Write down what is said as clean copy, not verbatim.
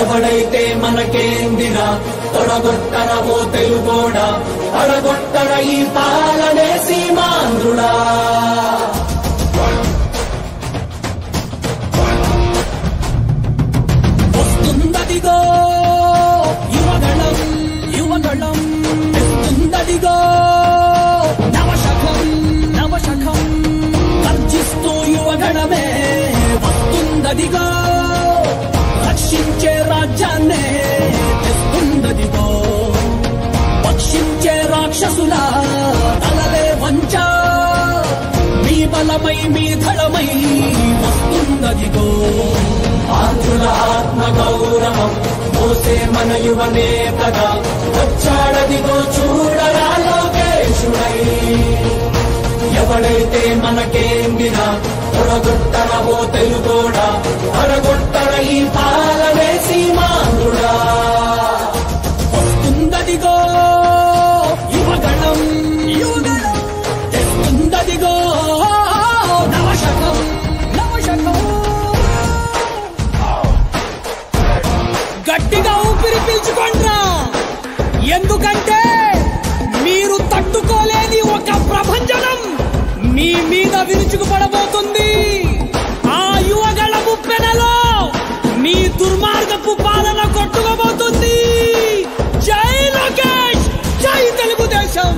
ఎవడైతే మనకేందిరా తొడగొట్టర ఓ తెలుగోడా అడగొట్టర ఈ పాలనే సీమాంధ్రుడా వస్తుందదిగో యువగళం యువగళం వస్తుందదిగో నవశకం నవశకం గర్జిస్తూ యువగణమే వస్తుందదిగో రక్షించే రాజ్యాన్నే తెస్తుందదిగో పక్షించే రాక్షసుల తలలే వంచ మీ బలమై మీ ధళమై వస్తుందదిగో ఆంధ్రుల ఆత్మ గౌరవం మోసే మన యువనేతగా వచ్చాడదిగో చూడరా లోకేశుడై ఎవడైతే మనకేందిరా తొడగొట్టర ఓ తెలుగోడా అడగొట్టర ఈ పాలనే సీమాంధ్రుడా వస్తుందదిగో యువగణం యువగణం తెస్తుందదిగో నవశకం నవశకం గట్టిగా ఊపిరి పీల్చుకోండ్రా ఎందుకంటే మీరు తట్టుకోలేని ఒక ప్రభంజనం మీ మీద విరుచుకుపడబోతుంది ఆ యువగళ ముప్పెనలో మీ దుర్మార్గపు పాలన కొట్టుకోబోతుంది జై లోకేష్ జై తెలుగుదేశం